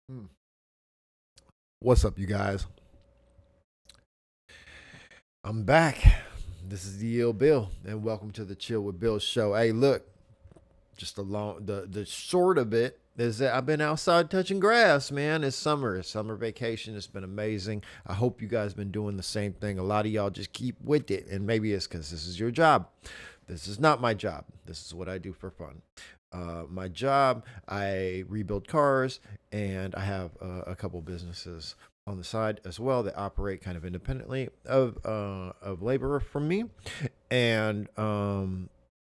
Hmm. What's up, you guys? I'm back. This is the Ill Bill, and welcome to the Chill with Bill show. Hey, look, just the short of it is that I've been outside touching grass, man. It's summer vacation. It's been amazing. I hope you guys been doing the same thing. A lot of y'all just keep with it, and maybe it's because this is your job. This is not my job. This is what I do for fun. My job, I rebuild cars, and I have a couple businesses on the side as well that operate kind of independently of labor from me, and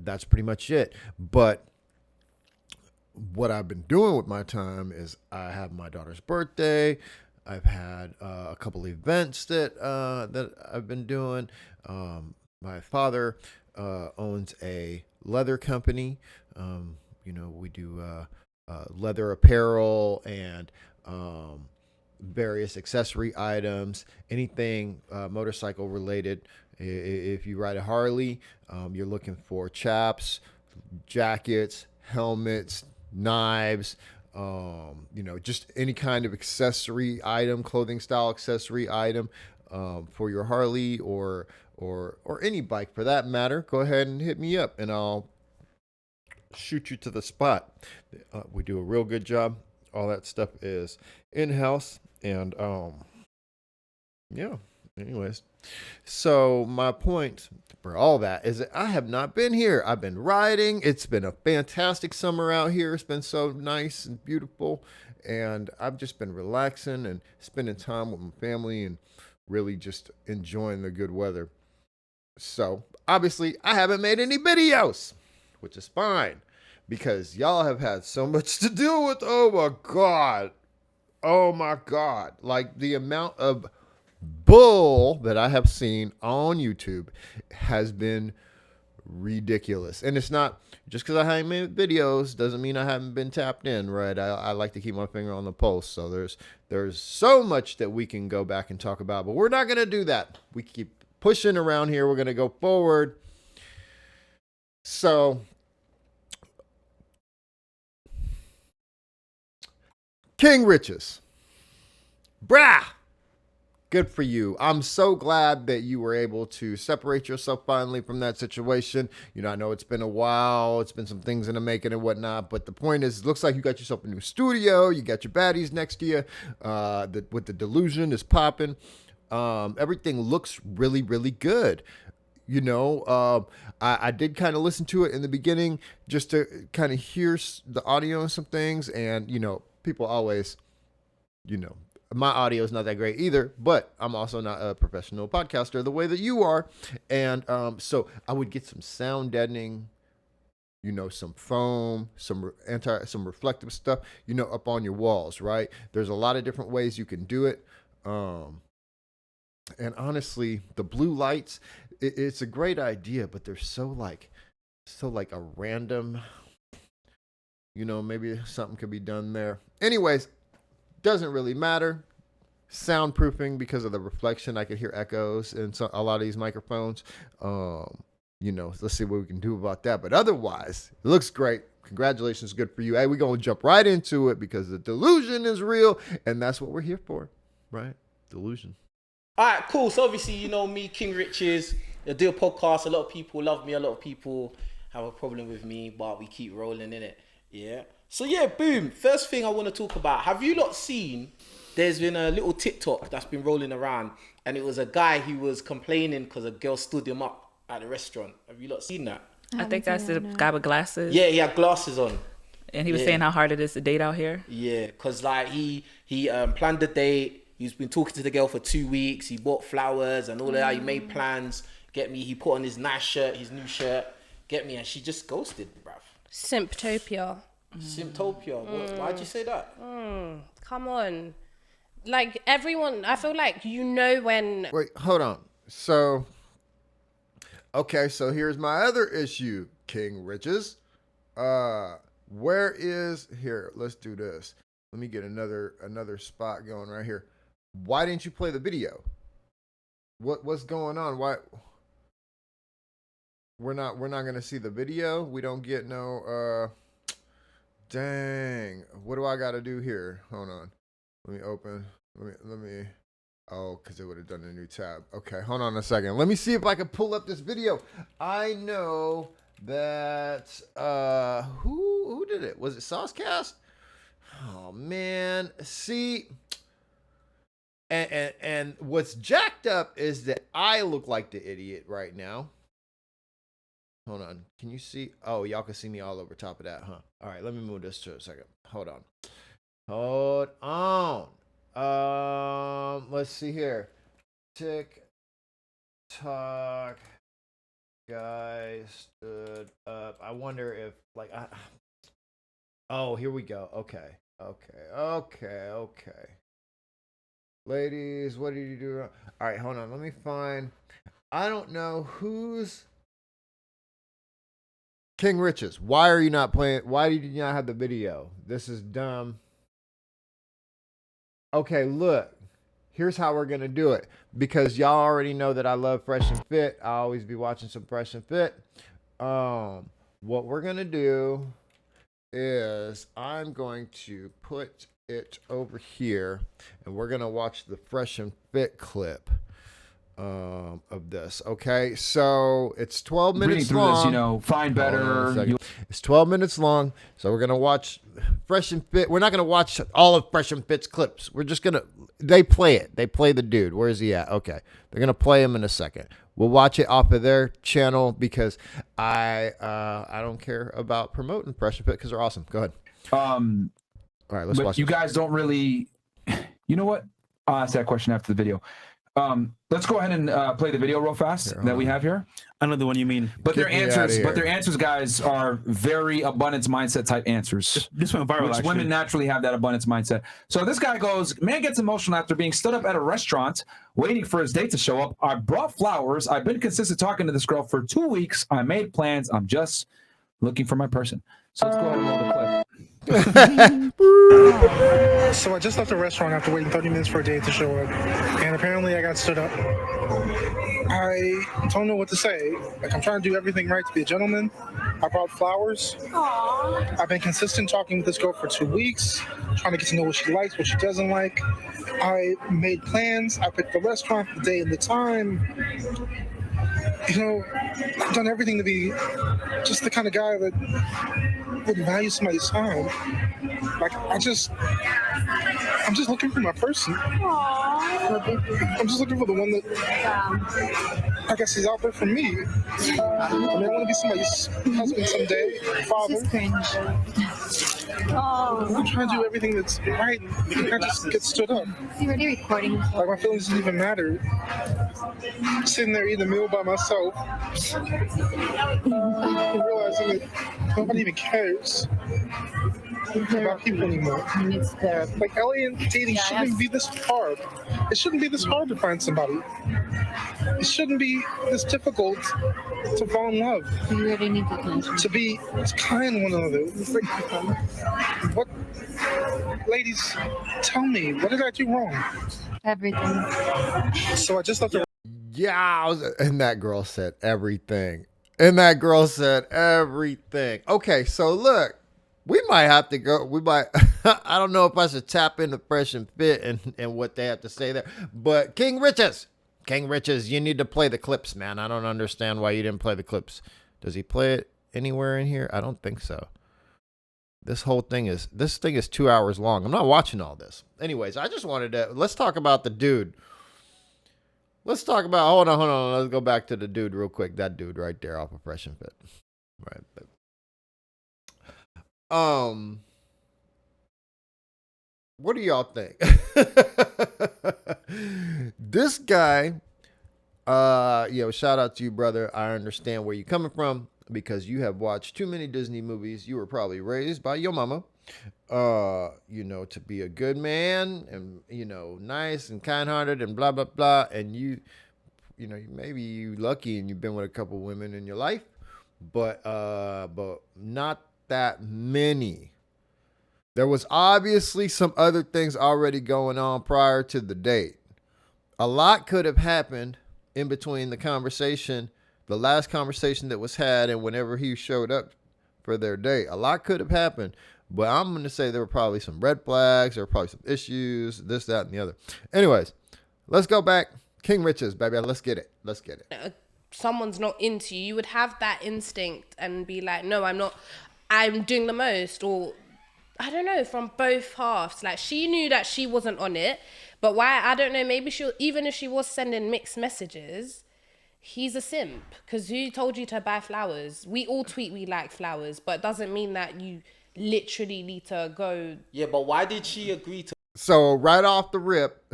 that's pretty much it. But what I've been doing with my time is I have my daughter's birthday. I've had a couple events that I've been doing. My father owns a leather company. We do leather apparel and various accessory items, anything motorcycle related. If you ride a Harley, you're looking for chaps, jackets, helmets, knives, just any kind of accessory item, clothing style accessory item for your Harley or any bike for that matter. Go ahead and hit me up, and I'll shoot you to the spot. We do a real good job. All that stuff is in house, and yeah. Anyways, so my point for all that is that I have not been here. I've been riding. It's been a fantastic summer out here. It's been so nice and beautiful, and I've just been relaxing and spending time with my family and really just enjoying the good weather. So obviously, I haven't made any videos, which is fine because y'all have had so much to deal with. Oh my god. Oh my god. Like the amount of bull that I have seen on YouTube has been ridiculous. And it's not just because I haven't made videos doesn't mean I haven't been tapped in, right? I like to keep my finger on the pulse. So there's so much that we can go back and talk about, but we're not gonna do that. We keep pushing around here. We're gonna go forward. So King Riches. Brah! Good for you. I'm so glad that you were able to separate yourself finally from that situation. I know it's been a while, it's been some things in the making and whatnot, but the point is, it looks like you got yourself a new studio, you got your baddies next to you, with the delusion is popping. Everything looks really, really good. I did kind of listen to it in the beginning just to kind of hear the audio and some things, and people always you know, my audio is not that great either, but I'm also not a professional podcaster the way that you are. And so I would get some sound deadening, some foam, some reflective stuff, up on your walls, right? There's a lot of different ways you can do it. Um, and honestly, the blue lights, it's a great idea, but they're so like a random, maybe something could be done there. Anyways, doesn't really matter. Soundproofing because of the reflection. I could hear echoes in a lot of these microphones. Let's see what we can do about that. But otherwise, it looks great. Congratulations, good for you. Hey, we're gonna jump right into it because the delusion is real, and that's what we're here for, right? Delusion. All right, cool. So obviously, you know me, King Riches. I do a podcast. A lot of people love me. A lot of people have a problem with me, but we keep rolling in it. Yeah. So yeah, boom. First thing I want to talk about. Have you lot seen? There's been a little TikTok that's been rolling around, and it was a guy who was complaining because a girl stood him up at the restaurant. Have you lot seen that? I I haven't think seen that's that, the no. guy with glasses, Yeah, he had glasses on. and he was Yeah. saying how hard it is to date out here. Yeah, cause like he planned the date. He's been talking to the girl for 2 weeks. He bought flowers and all of that. He made plans. Get me. He put on his nice shirt, his new shirt. Get me, and she just ghosted, bruv. Symptopia. Symptopia. Why'd you say that? Come on. Like everyone, I feel like when. Wait, hold on. So, okay, so here's my other issue, King Riches. Where is here? Let's do this. Let me get another spot going right here. Why didn't you play the video? What's going on? Why we're not gonna see the video? We don't get no dang. What do I gotta do here? Hold on. Let me open. Let me. Oh, because it would have done a new tab. Okay, hold on a second. Let me see if I can pull up this video. I know that who did it? Was it Saucecast? Oh man, see, and what's jacked up is that I look like the idiot right now. Hold on, can you see? Oh, y'all can see me all over top of that, huh? All right, let me move this to a second. Hold on. Let's see here. TikTok guy stood up. I wonder if like oh, here we go. Okay. Ladies, what did you do? All right, hold on. Let me find. I don't know who's King Riches. Why are you not playing? Why did you not have the video? This is dumb. Okay, look. Here's how we're going to do it. Because y'all already know that I love Fresh and Fit. I always be watching some Fresh and Fit. What we're going to do is I'm going to put it over here. And we're going to watch the Fresh and Fit clip of this. Okay, so it's 12 minutes through long. this, you know, find Hold on a better. second. It's 12 minutes long, so we're gonna watch Fresh and Fit. We're not gonna watch all of Fresh and Fit's clips. We're just gonna they play it. They play the dude. Where is he at? Okay, they're gonna play him in a second. We'll watch it off of their channel because I don't care about promoting Fresh and Fit because they're awesome. Go ahead. All right, let's But watch. you this. guys don't really, you know what? I'll ask that question after the video. Let's go ahead and play the video real fast that we have here. I know the one you mean. But Get their me outta answers, here. but their answers, guys, are very abundance mindset type answers. This went viral, Which actually. women naturally have that abundance mindset. So this guy goes, man gets emotional after being stood up at a restaurant, waiting for his date to show up. I brought flowers. I've been consistent talking to this girl for 2 weeks. I made plans. I'm just looking for my person. So let's go ahead and roll the clip. So I just left the restaurant after waiting 30 minutes for a date to show up, and apparently I got stood up. I don't know what to say. Like, I'm trying to do everything right to be a gentleman. I brought flowers. I've been consistent talking with this girl for 2 weeks, trying to get to know what she likes, what she doesn't like. I made plans. I picked the restaurant, the day, and the time. You know, I've done everything to be just the kind of guy that would value somebody's time. Like, I'm just looking for my person. I'm just looking for the one that, I guess, is out there for me. I mean, I want to be somebody's husband someday, father. I'm trying to do everything that's right. I just get stood up. You already recording? Like, my feelings didn't even matter. Sitting there eating a meal by myself, realizing that nobody even cares about people anymore. Needs therapy. Like, alien dating shouldn't be this hard. It shouldn't be this hard to find somebody. It shouldn't be this difficult to fall in love, You really need attention. to be kind to one another. It's like, what, ladies, tell me, what did I do wrong? Everything. So I just left the Yeah, and that girl said everything. Okay, so look, we might have to go. We might. I don't know if I should tap into Fresh and Fit and what they have to say there. But King Riches, you need to play the clips, man. I don't understand why you didn't play the clips. Does he play it anywhere in here? I don't think so. This thing is 2 hours long. I'm not watching all this. Anyways, I just wanted to let's talk about the dude. Let's talk about hold on. Let's go back to the dude real quick. That dude right there off of Fresh and Fit. Right. What do y'all think? This guy, shout out to you, brother. I understand where you're coming from because you have watched too many Disney movies. You were probably raised by your mama, to be a good man and, nice and kind-hearted and blah, blah, blah. And maybe you lucky and you've been with a couple women in your life, but not that many. There was obviously some other things already going on prior to the date. A lot could have happened in between the last conversation that was had and whenever he showed up for their date. A lot could have happened, But I'm going to say there were probably some red flags. There were probably some issues, this, that, and the other. Anyways, let's go back. King Riches, baby. Let's get it. Let's get it. Someone's not into you, you would have that instinct and be like, no, I'm not, I'm doing the most. Or I don't know, from both halves. Like, she knew that she wasn't on it, but why, I don't know, maybe she, even if she was sending mixed messages, he's a simp. Because who told you to buy flowers? We all tweet we like flowers, but it doesn't mean that you literally need to go. Yeah, but why did she agree to? So right off the rip,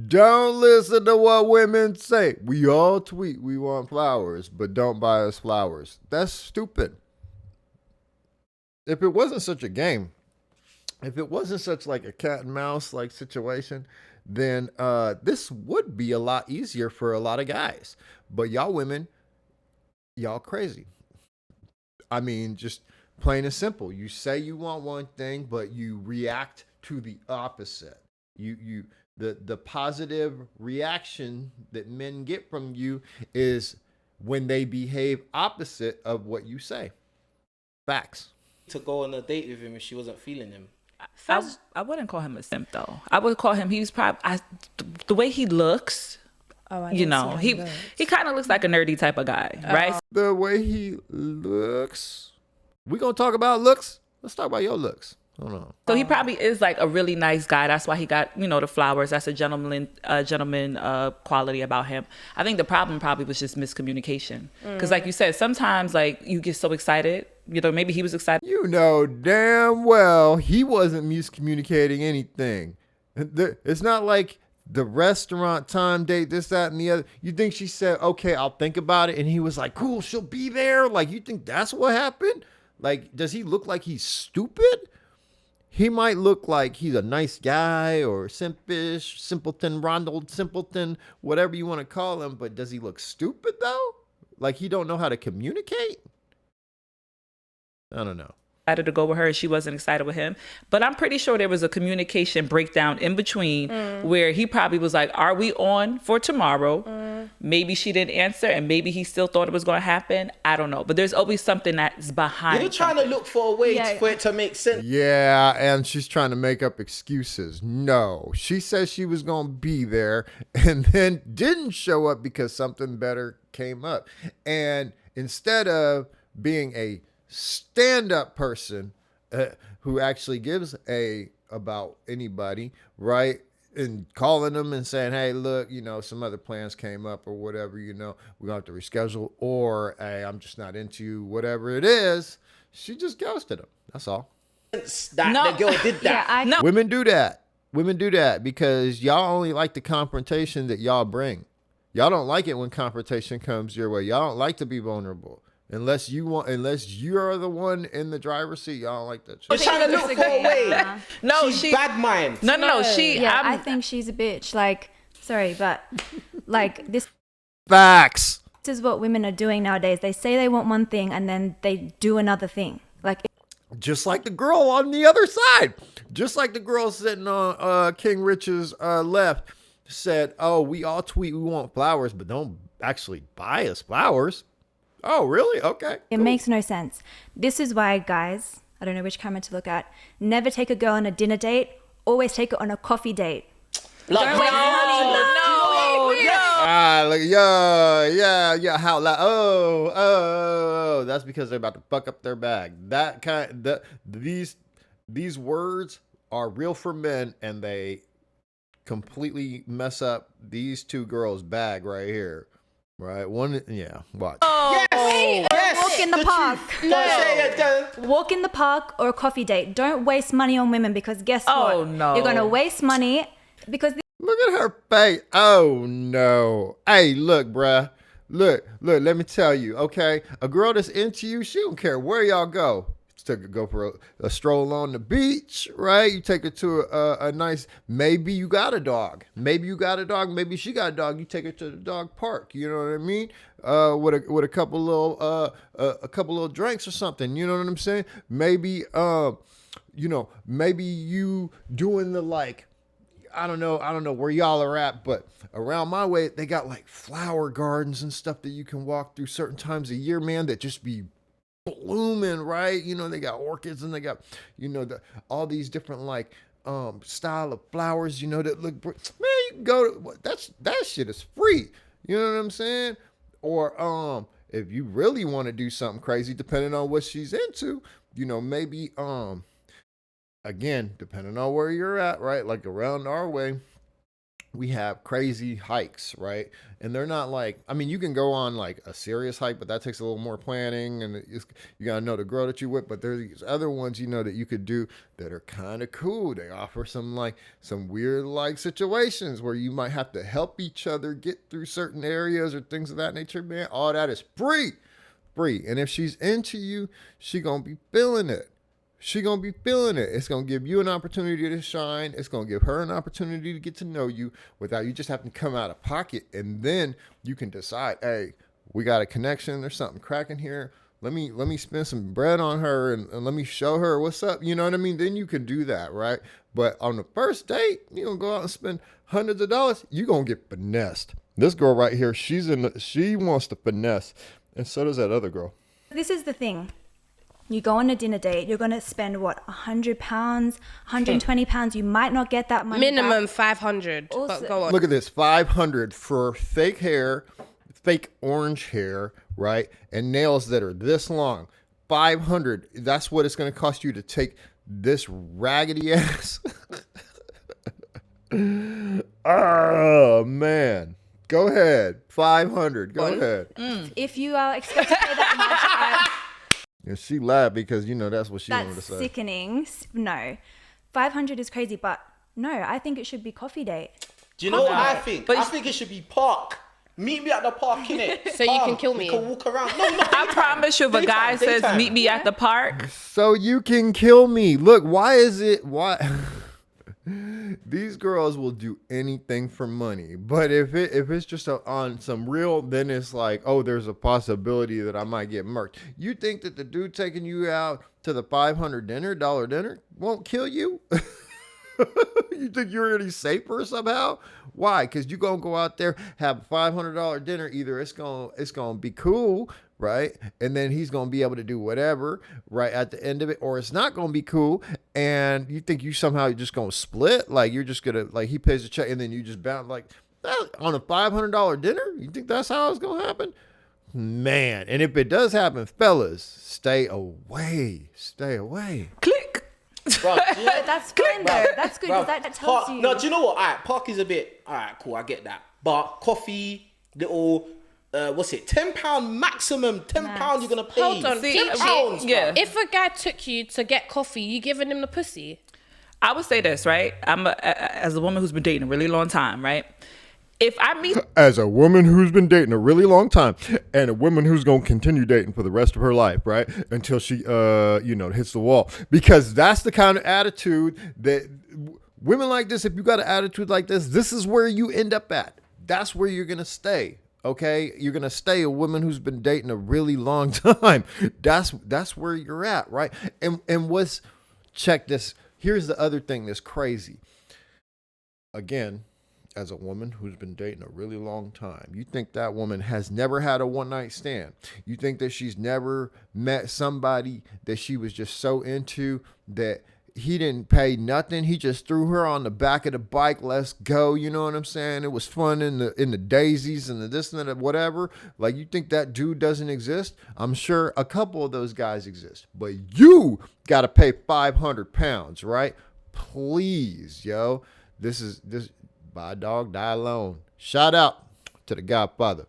don't listen to what women say. We all tweet we want flowers, but don't buy us flowers. That's stupid. If it wasn't such a game, if it wasn't such like a cat and mouse like situation, then this would be a lot easier for a lot of guys. But y'all women, y'all crazy. I mean, just plain and simple. You say you want one thing, but you react to the opposite. The positive reaction that men get from you is when they behave opposite of what you say. Facts. To go on a date with him if she wasn't feeling him. I wouldn't call him a simp though. I would call him. He's probably the way he looks. Oh, I You know, he kind of looks like a nerdy type of guy, right? The way he looks. We gonna talk about looks? Let's talk about your looks. Hold on. So he probably is like a really nice guy. That's why he got, the flowers. That's a gentleman quality about him. I think the problem probably was just miscommunication. Because like you said, sometimes like you get so excited, maybe he was excited. You know damn well he wasn't miscommunicating anything. It's not like the restaurant time date, this, that, and the other. You think she said, okay, I'll think about it. And he was like, cool, she'll be there. Like, you think that's what happened? Like, does he look like he's stupid? He might look like he's a nice guy or simpish, simpleton, Ronald Simpleton, whatever you want to call him. But does he look stupid, though? Like he don't know how to communicate? I don't know. Excited to go with her and she wasn't excited with him. But I'm pretty sure there was a communication breakdown in between where he probably was like, are we on for tomorrow? Maybe she didn't answer and maybe he still thought it was going to happen. I don't know. But there's always something that's behind. You're trying to look for a way for it to make sense. Yeah, and she's trying to make up excuses. No, she said she was going to be there and then didn't show up because something better came up. And instead of being a stand-up person who actually gives about anybody, right? And calling them and saying, hey, look, some other plans came up or whatever, we're going to have to reschedule, or hey, I'm just not into you, whatever it is. She just ghosted him. That's all. The girl did that. No. Women do that. Women do that because y'all only like the confrontation that y'all bring. Y'all don't like it when confrontation comes your way. Y'all don't like to be vulnerable. Unless you're the one in the driver's seat, y'all don't like that shit. She's trying to look for a way. No, She's bad mind. No, she. Yeah, I think she's a bitch. Like, sorry, but like this Facts. is what women are doing nowadays. They say they want one thing and then they do another thing. Like, Just like the girl on the other side. Just like the girl sitting on King Rich's left said, oh, we all tweet we want flowers, but don't actually buy us flowers. Oh, really? Okay. it makes no sense. This is why, guys, I don't know which camera to look at, never take a girl on a dinner date. Always take her on a coffee date. Like, Like, yeah. How loud? Oh. That's because they're about to fuck up their bag. These words are real for men, and they completely mess up these two girls' bag right here. Right? One, yeah. Watch. yes. Walk in the park. Walk in the park or a coffee date. Don't waste money on women because guess what? Oh, no. You're going to waste money because Look at her face. Oh no. Hey, look, bruh. Look, let me tell you, okay? A girl that's into you, she don't care where y'all go. Go for a stroll on the beach, right? You take her to a nice, maybe you got a dog. Maybe you got a dog. Maybe she got a dog. You take her to the dog park. You know what I mean? With a couple little drinks or something. You know what I'm saying? Maybe, maybe you doing the like, I don't know where y'all are at, but around my way, they got like flower gardens and stuff that you can walk through certain times a year, man, that just be blooming, right? They got orchids and they got, all these different like style of flowers, that look, man, you can go to, that shit is free. You know what I'm saying? Or if you really want to do something crazy, depending on what she's into, maybe again, depending on where you're at, right? Like around our way, we have crazy hikes, right? And they're not like, I mean, you can go on like a serious hike, but that takes a little more planning, and you gotta know the girl that you with. But there's these other ones, that you could do that are kind of cool. They offer some weird like situations where you might have to help each other get through certain areas or things of that nature, man. All that is free. And if she's into you, she gonna be feeling it. It's going to give you an opportunity to shine. It's going to give her an opportunity to get to know you without you just having to come out of pocket. And then you can decide, hey, we got a connection. There's something cracking here. Let me spend some bread on her and let me show her what's up. You know what I mean? Then you can do that, right? But on the first date, you're going to go out and spend hundreds of dollars. You're going to get finessed. This girl right here, she wants to finesse. And so does that other girl. This is the thing. You go on a dinner date, you're going to spend, what, £100, £120? You might not get that money Minimum back. 500. But go on. Look at this, 500 for fake hair, fake orange hair, right? And nails that are this long. 500. That's what it's going to cost you to take this raggedy ass. Oh, man. Go ahead. 500. Go ahead. If you are expected to pay that much, And she laughed because, that's what she wanted to that's say. sickening. No. 500 is crazy, but no, I think it should be coffee date. Do you know what I think? I think it should be park. Meet me at the park, innit? So you can kill me. You can walk around. No, I promise you, if a guy says, meet me at the park. So you can kill me. Look, why? These girls will do anything for money, but if it's just on some real, then it's like, oh, there's a possibility that I might get murked. You think that the dude taking you out to the $500 dinner won't kill you? You think you're any safer somehow? Why? Because you're gonna go out there, have a $500 dinner. Either it's gonna be cool, right? And then he's gonna be able to do whatever, right, at the end of it, or it's not gonna be cool. And you think you somehow just gonna split? Like you're just gonna, like, he pays the check and then you just bounce like that on a $500 dinner? You think that's how it's gonna happen? Man, and if it does happen, fellas, stay away. Click. Bro, But that's fine though. That's good because that tells you. No, do you know what? All right, park is a bit. All right, cool. I get that. But coffee, little. What's it? £10 maximum. £10 you're gonna pay. Hold on. See, Peachy, yeah. If a guy took you to get coffee, you giving him the pussy? I would say this, right? As a woman who's been dating a really long time, right? If I meet As a woman who's been dating a really long time and a woman who's going to continue dating for the rest of her life, right? Until she, hits the wall. Because that's the kind of attitude that women like this, if you got an attitude like this is where you end up at. That's where you're going to stay. Okay. You're going to stay a woman who's been dating a really long time. That's where you're at. Right. And check this. Here's the other thing that's crazy. Again, as a woman who's been dating a really long time, you think that woman has never had a one-night stand. You think that she's never met somebody that she was just so into that he didn't pay nothing. He just threw her on the back of the bike. Let's go. You know what I'm saying? It was fun in the daisies and the this and that, whatever. Like, you think that dude doesn't exist? I'm sure a couple of those guys exist, but you got to pay 500 pounds, right? Please, yo. This buy a dog, die alone. Shout out to the Godfather.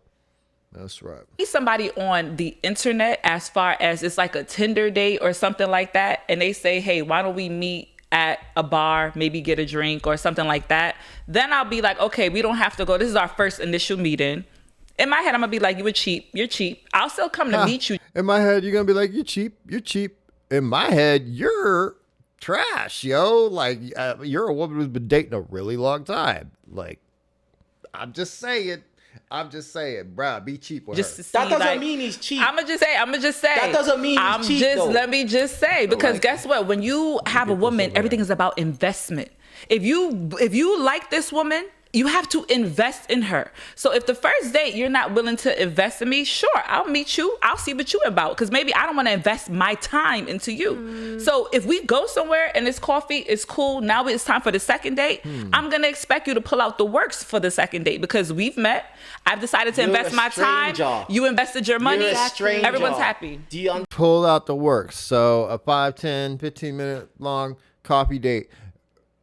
That's right. meet somebody on the internet, as far as it's like a Tinder date or something like that, and they say, hey, why don't we meet at a bar, maybe get a drink or something like that, then I'll be like, okay, we don't have to go. This is our first initial meeting. In my head, I'm gonna be like, you're cheap. I'll still come to meet you. In my head, you're gonna be like, you're cheap. In my head, you're trash, yo. Like, you're a woman who's been dating a really long time. Like, I'm just saying, bro, be cheap with Just her. to see, That doesn't like, mean he's cheap. I'm gonna just say. That doesn't mean he's cheap, though. Let me just say, because guess what? When you have a woman, everything is about investment. If you like this woman, you have to invest in her. So if the first date you're not willing to invest in me, sure, I'll meet you. I'll see what you about, because maybe I don't want to invest my time into you. So if we go somewhere and it's coffee, it's cool. Now it's time for the second date. I'm gonna expect you to pull out the works for the second date, because we've met. I've decided to You're invest a my time. stranger. You invested your money. You're a stranger. Everyone's happy. Do you Pull out the works. So a 5, 10, 15 minute long coffee date,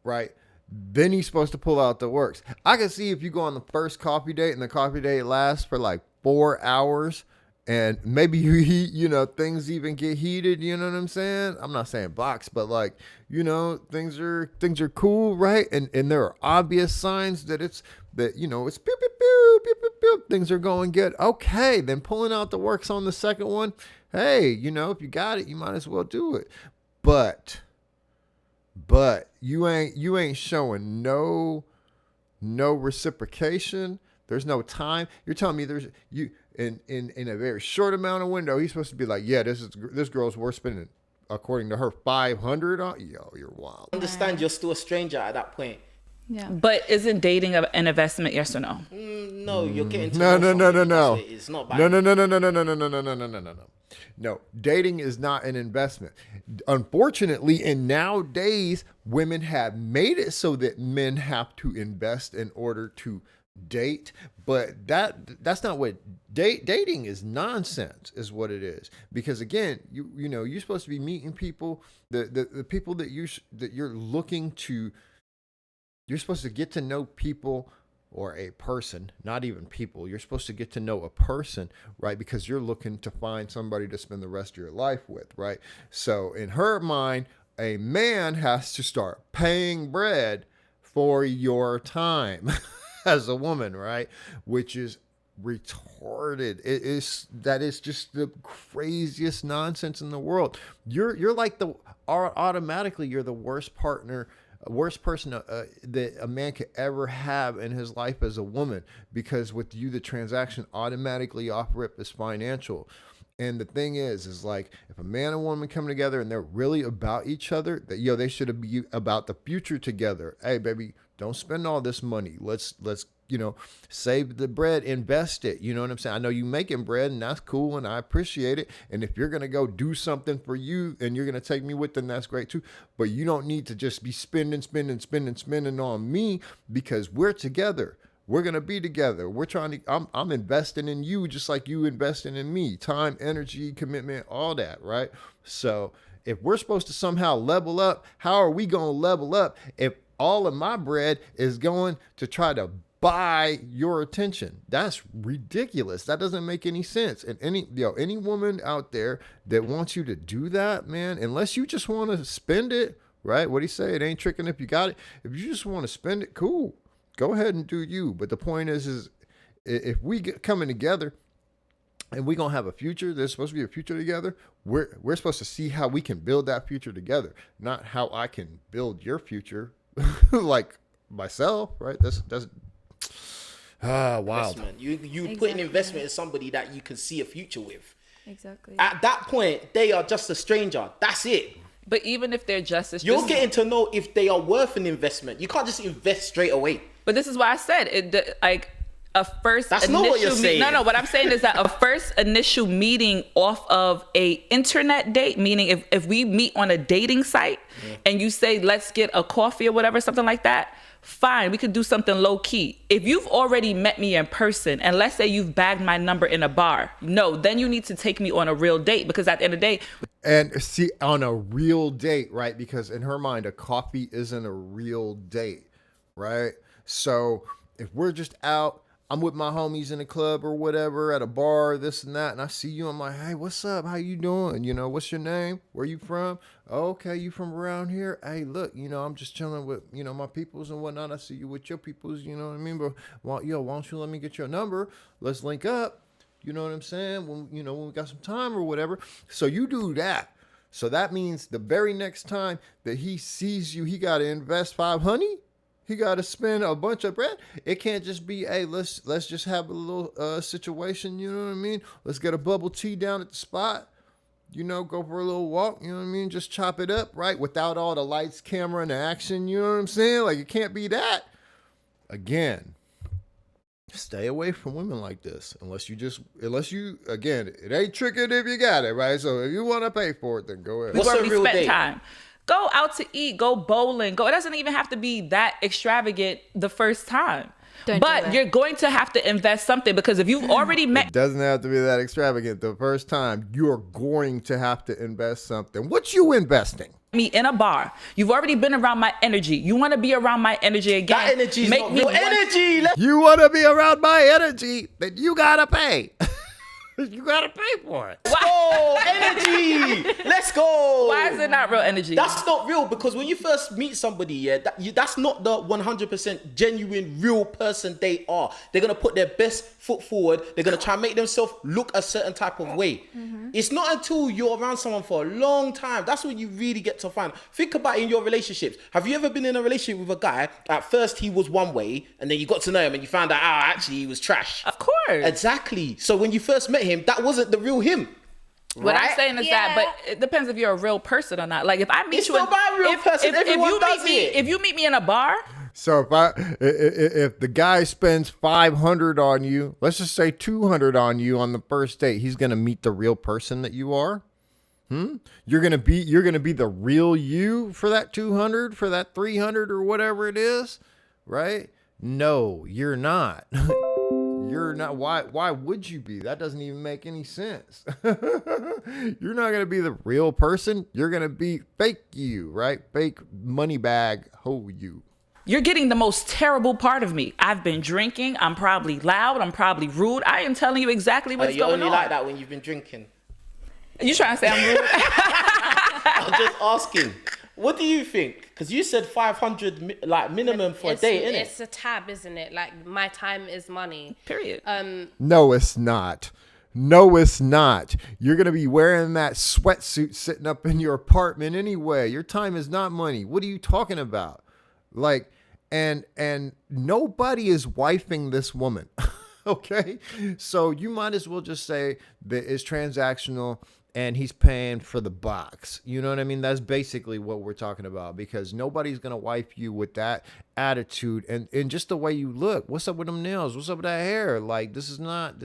right? Then he's supposed to pull out the works. I can see if you go on the first coffee date and the coffee date lasts for like 4 hours, and maybe you heat, things even get heated. You know what I'm saying? I'm not saying box, but like, things are cool, right? And there are obvious signs that it's pew, pew, pew, pew, pew, pew. Things are going good. Okay, then pulling out the works on the second one. Hey, if you got it, you might as well do it. But you ain't showing no reciprocation. There's no time. You're telling me there's in a very short amount of window, he's supposed to be like, yeah, this girl's worth spending, according to her, 500 on. Yo, you're wild. understand you're still a stranger at that point? Yeah. But isn't dating an investment? Yes or no? No, you're getting to No. know somebody. That's it. It's not bad. No. No, dating is not an investment. Unfortunately, and nowadays, women have made it so that men have to invest in order to date. But that's not what dating is. Nonsense is what it is. Because again, you're supposed to be meeting people, the people that you're looking to. You're supposed to get to know people, or a person, not even people. You're supposed to get to know a person, right? Because you're looking to find somebody to spend the rest of your life with, right? So in her mind, a man has to start paying bread for your time as a woman, right? Which is retarded. That is just the craziest nonsense in the world. You're like automatically you're the worst person that a man could ever have in his life as a woman, because with you the transaction automatically off rip is financial. And the thing is like, if a man and woman come together and they're really about each other, that they should be about the future together. Hey baby, don't spend all this money. Let's save the bread, invest it. You know what I'm saying? I know you making bread, and that's cool, and I appreciate it. And if you're going to go do something for you and you're going to take me with, then that's great too. But you don't need to just be spending on me, because we're together. We're going to be together. I'm investing in you just like you investing in me. Time, energy, commitment, all that, right? So if we're supposed to somehow level up, how are we going to level up if all of my bread is going to try to buy your attention? That's ridiculous. That doesn't make any sense. And any woman out there that wants you to do that, man, unless you just want to spend it, right? What do you say? It ain't tricking if you got it. If you just want to spend it, cool. Go ahead and do you. But the point is if we get coming together and we're going to have a future, there's supposed to be a future together, we're supposed to see how we can build that future together, not how I can build your future like myself, right? That's wild. Investment. You put an investment in somebody that you can see a future with. Exactly. At that point, they are just a stranger. That's it. But even if they're just as You're getting to know if they are worth an investment. You can't just invest straight away. But this is why I said a first That's initial not what you're saying. No, what I'm saying is that a first initial meeting off of a internet date, meaning if we meet on a dating site and you say, let's get a coffee or whatever, something like that, fine, we could do something low key. If you've already met me in person, and let's say you've bagged my number in a bar, no, then you need to take me on a real date, because at the end of the day. And see, on a real date, right? Because in her mind, a coffee isn't a real date, right? So if we're just out, I'm with my homies in the club or whatever, at a bar, this and that, and I see you, I'm like, hey, what's up? How you doing? What's your name? Where you from? Okay, you from around here? Hey, look, I'm just chilling with, my peoples and whatnot. I see you with your peoples, you know what I mean? But, why don't you let me get your number? Let's link up. You know what I'm saying? When we got some time or whatever. So you do that. So that means the very next time that he sees you, he got to invest $500. He got to spend a bunch of bread. It can't just be, hey, let's just have a little situation. You know what I mean? Let's get a bubble tea down at the spot. Go for a little walk. You know what I mean? Just chop it up, right? Without all the lights, camera, and the action. You know what I'm saying? Like, it can't be that. again, stay away from women like this unless you again, it ain't tricking if you got it, right? So if you want to pay for it, then go ahead. What's We've a already real spent date? time. Go out to eat, go bowling, go. It doesn't even have to be that extravagant the first time. Don't do but it. you're going to have to invest something because if you've already met It doesn't have to be that extravagant the first time. You're going to have to invest something. What you investing? me in a bar, you've already been around my energy. You want to be around my energy again. That energy is not real want- energy. You want to be around my energy, then you gotta pay. You gotta pay for it. Oh, energy. Let's go. Why is it not real energy? That's not real because when you first meet somebody, yeah, that's not the 100% genuine real person they are. They're gonna put their best foot forward. They're gonna try and make themselves look a certain type of way. It's not until you're around someone for a long time that's when you really get to find. Think about it in your relationships. Have you ever been in a relationship with a guy? At first he was one way, and then you got to know him and you found out, actually he was trash. Of course. Exactly. So when you first met him, that wasn't the real him. What right? I'm saying is Yeah. that, but it depends if you're a real person or not. Like if I meet It's you, not about real person. Everyone you does meet me, it. if you meet me in a bar, So if the guy spends 500 on you, let's just say 200 on you on the first date, he's gonna meet the real person that you are. You're gonna be the real you for that 200, for that 300, or whatever it is, right? No, you're not. You're not. Why would you be? That doesn't even make any sense. You're not gonna be the real person. You're gonna be fake you, right? Fake money bag ho you. you're getting the most terrible part of me. I've been drinking. I'm probably loud. I'm probably rude. I am telling you exactly what's You're going only on. like that when you've been drinking. You trying to say I'm rude? I'm just asking. What do you think? Because you said 500 like minimum for a date, innit? It's a tab, isn't it? Like my time is money. Period. No, it's not. No, it's not. You're going to be wearing that sweatsuit sitting up in your apartment anyway. Your time is not money. What are you talking about? Like, and nobody is wifing this woman. Okay? So you might as well just say that it's transactional and he's paying for the box. You know what I mean? That's basically what we're talking about, because nobody's going to wife you with that attitude and just the way you look. What's up with them nails? What's up with that hair? Like, this is not.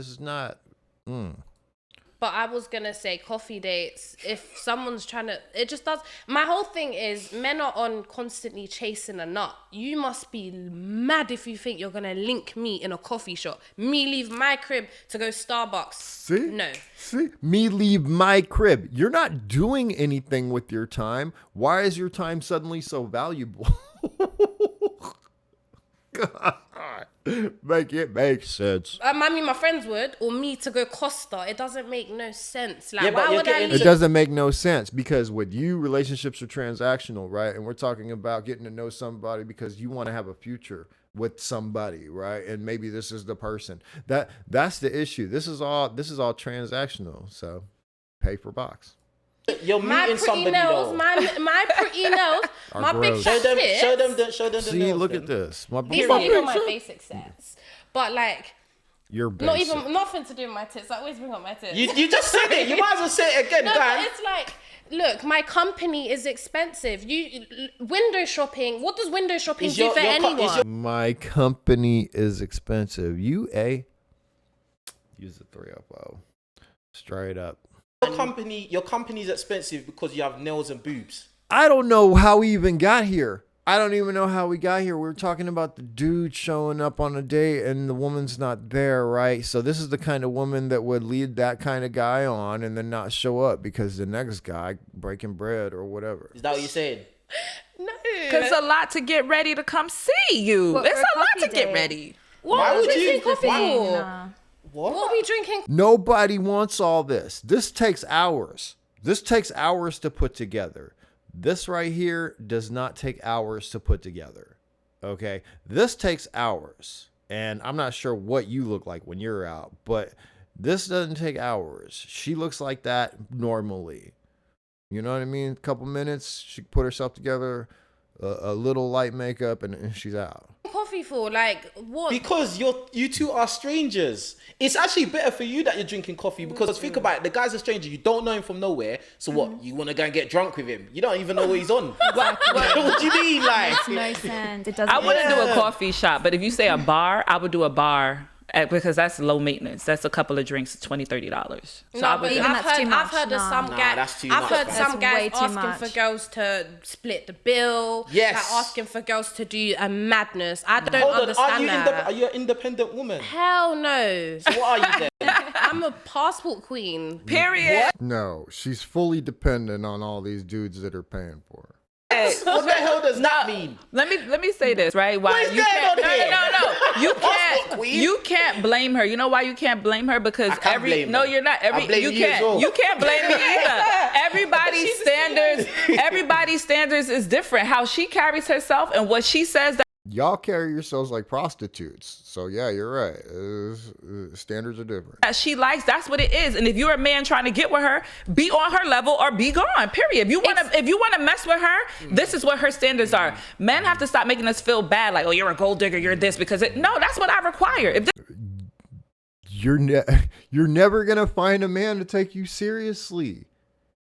But I was gonna say coffee dates. If someone's trying to, it just does. My whole thing is men are on constantly chasing a nut. You must be mad if you think you're gonna link me in a coffee shop. Me leave my crib to go Starbucks. See? No. See? Me leave my crib. You're not doing anything with your time. Why is your time suddenly so valuable? God. Make it make sense. I mean, my friends would, or me to go Costa. It doesn't make no sense. Like, Yeah, but why you're would I getting leave? It doesn't make no sense, because with you, relationships are transactional, right? And we're talking about getting to know somebody because you want to have a future with somebody, right? And maybe this is the person. That's the issue. This is all transactional. So pay for box. You're My meeting pretty somebody nails, though. my pretty nails, Are my big gross. fat tits. Show them the See, nails look then. at this. These are even my basic sets. But like, You're not basic. even nothing to do with my tits. I always bring up my tits. You just said it. You might as well say it again, No, but guys. it's like, look, my company is expensive. Window shopping. What does window shopping Is do your- for your co- is anyone? your- My company is expensive. Use the 300. Straight up. Your company's expensive because you have nails and boobs. I don't know how we even got here. I don't even know how we got here. We were talking about the dude showing up on a date and the woman's not there, right? So this is the kind of woman that would lead that kind of guy on and then not show up because the next guy breaking bread or whatever. Is that what you're saying? No. It's a lot to get ready to come see you. What, It's for a a lot coffee to get date? ready. What Why are we would you- drinking coffee for? Nah. What are we drinking? Nobody wants all this. This takes hours. This takes hours to put together. This right here does not take hours to put together. Okay? This takes hours. And I'm not sure what you look like when you're out, but this doesn't take hours. She looks like that normally. You know what I mean? A couple minutes, she put herself together. a little light makeup, and she's out. Coffee for like what? Because you two are strangers. It's actually better for you that you're drinking coffee because think about it, the guy's a stranger. You don't know him from nowhere. So what? You want to go and get drunk with him? You don't even know what he's on. What do you mean? Like, No sense. It doesn't. I wouldn't do a coffee shop, but if you say a bar, I would do a bar because that's low maintenance. That's a couple of drinks, $20, $30. So No, I would but do- Even I've that's too heard, much. I've heard of No. some Nah, guys. that's too I've much, heard man. some That's way guys too asking much. for girls to split the bill. Yes. Like asking for girls to do a madness. I don't hold on, understand that. are you an independent woman? Hell no. So what are you then? I'm a passport queen. Period. No, she's fully dependent on all these dudes that are paying for her. What the hell does that mean? Let me say this, right? Why What is you going can't? on here? No. You Passport can't. queen? You can't blame her. You know why you can't blame her? Because I can't blame no, her. you're not. I blame You you as can't. well. You can't blame me either. Everybody's standards is different. How she carries herself and what she says. Y'all carry yourselves like prostitutes. So yeah, you're right. Standards are different. That she likes, that's what it is. And if you're a man trying to get with her, be on her level or be gone. Period. If you wanna mess with her, this is what her standards are. Men have to stop making us feel bad, like, oh, you're a gold digger, you're this, because no, that's what I require. If this, You're never gonna find a man to take you seriously.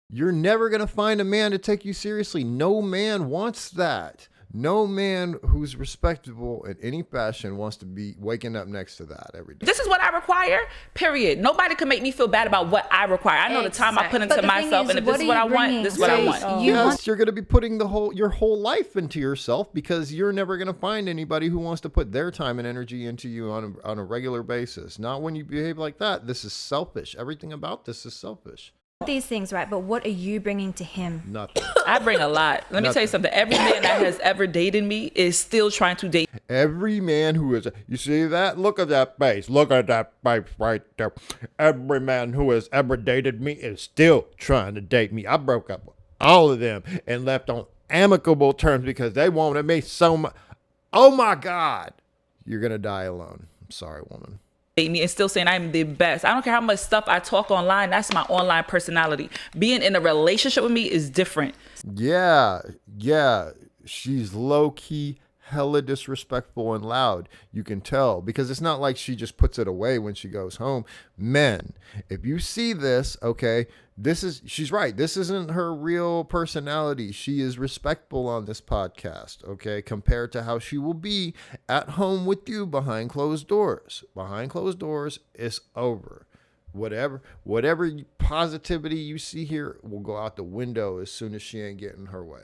You're never gonna find a man to take you seriously. No man wants that. No man who's respectable in any fashion wants to be waking up next to that every day. this is what I require, period. Nobody can make me feel bad about what I require. I know the time I put into But the thing myself, is, and if this what is are what you I want, bringing? this is what I So want. you Yes, want- you're going to be putting your whole life into yourself because you're never going to find anybody who wants to put their time and energy into you on a regular basis. Not when you behave like that. This is selfish. Everything about this is selfish. these things, right? But what are you bringing to him? Nothing. I bring a lot. Let me tell you something. Every man that has ever dated me is still trying to date. Every man who is, you see that? Look at that face. Look at that face right there. Every man who has ever dated me is still trying to date me. I broke up with all of them and left on amicable terms because they wanted me so much. Oh my God. You're going to die alone. I'm sorry, woman. Me and still saying I'm the best. I don't care how much stuff I talk online. That's my online personality. Being in a relationship with me is different. Yeah. She's low key, hella disrespectful and loud. You can tell because it's not like she just puts it away when she goes home. Men, if you see this, okay, she's right. This isn't her real personality. She is respectful on this podcast, okay, compared to how she will be at home with you behind closed doors. Behind closed doors, it's over. Whatever positivity you see here will go out the window as soon as she ain't getting her way.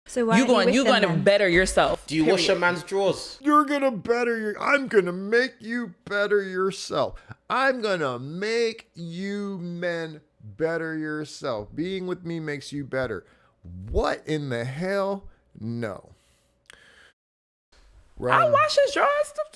So why You aren't going with them to then? better yourself. Do you wash a man's drawers? I'm gonna make you better yourself. I'm gonna make you men better yourself. Being with me makes you better. What in the hell? No. I Right. wash his drawers.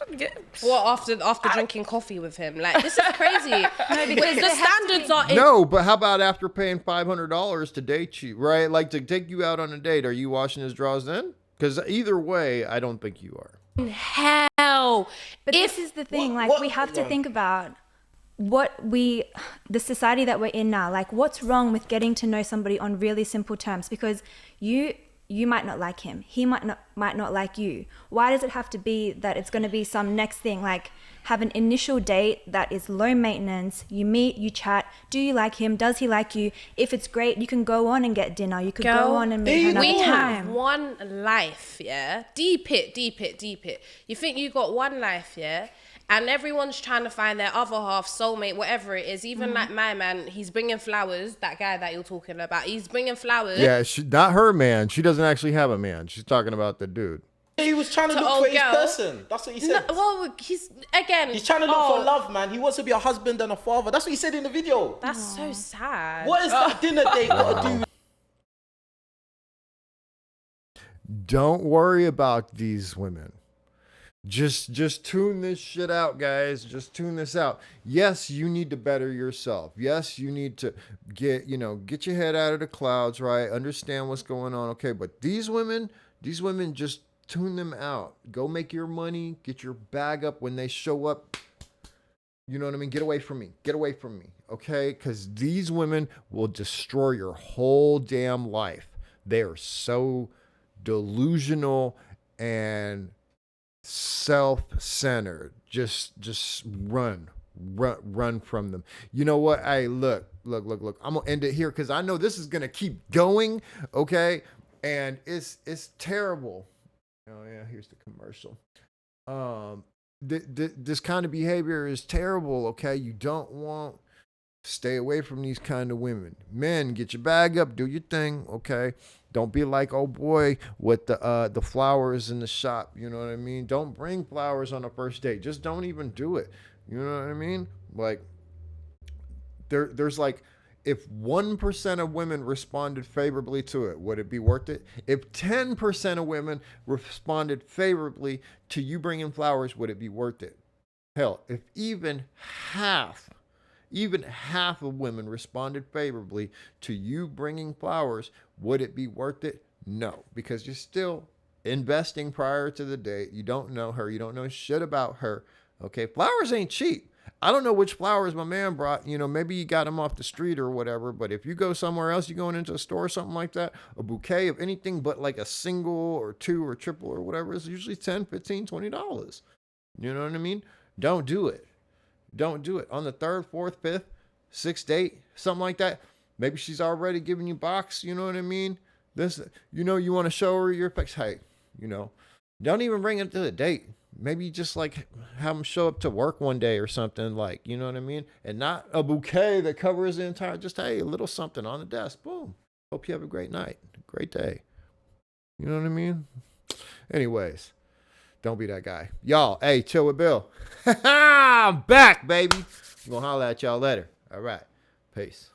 To get, Well, after drinking coffee with him, like this is crazy. because the there has to standards are. No, but how about after paying $500 to date you, right? Like to take you out on a date, are you washing his drawers then? Because either way, I don't think you are. Hell. But If- this is the thing, what- like we have to think about the society that we're in now. Like, what's wrong with getting to know somebody on really simple terms? Because you might not like him, he might not like you. Why does it have to be that it's going to be some next thing? Like, have an initial date that is low maintenance. You meet, you chat. Do you like him? Does he like you? If it's great, you can go on and get dinner. You could go on and meet another We time. have one life, yeah. Deep it. You think you got one life, yeah? And everyone's trying to find their other half, soulmate, whatever it is. Even like my man, he's bringing flowers. That guy that you're talking about, he's bringing flowers. Yeah, not her man. She doesn't actually have a man. She's talking about the dude. He was trying to To look old for his girl. person. That's what he No, said. well, he's He's trying to look for love, man. He wants to be a husband and a father. That's what he said in the video. That's so sad. What is that dinner date got to do? Don't worry about these women. Just tune this shit out, guys. Just tune this out. Yes, you need to better yourself. Yes, you need to get your head out of the clouds, right? Understand what's going on. Okay, but these women just tune them out. Go make your money, get your bag up when they show up. You know what I mean? Get away from me. Okay? Cuz these women will destroy your whole damn life. They are so delusional and self-centered. Just run from them. You know what? Hey, look. I'm gonna end it here because I know this is gonna keep going. Okay, and it's terrible. Oh yeah, here's the commercial. This kind of behavior is terrible. Okay, you don't want. Stay away from these kind of women. Men, get your bag up, do your thing. Okay, don't be like oh boy with the flowers in the shop. You know what I mean? Don't bring flowers on a first date. Just don't even do it. You know what I mean? Like there's like, if 1% of women responded favorably to it, would it be worth it? If 10% of women responded favorably to you bringing flowers, would it be worth it? Hell, if even half of women responded favorably to you bringing flowers, would it be worth it? No, because you're still investing prior to the date. You don't know her. You don't know shit about her. Okay, flowers ain't cheap. I don't know which flowers my man brought. You know, maybe you got them off the street or whatever. But if you go somewhere else, you're going into a store or something like that, a bouquet of anything but like a single or two or triple or whatever is usually $10, $15, $20. You know what I mean? Don't do it. Don't do it. On the 3rd, 4th, 5th, 6th date, something like that. Maybe she's already giving you box. You know what I mean? This, you know, you want to show her your face. Hey, you know, don't even bring it to the date. Maybe just like have them show up to work one day or something, like, you know what I mean? And not a bouquet that covers the entire, just, hey, a little something on the desk. Boom. Hope you have a great night. Great day. You know what I mean? Anyways, don't be that guy. Y'all, hey, chill with Bill. I'm back, baby. I'm going to holler at y'all later. All right. Peace.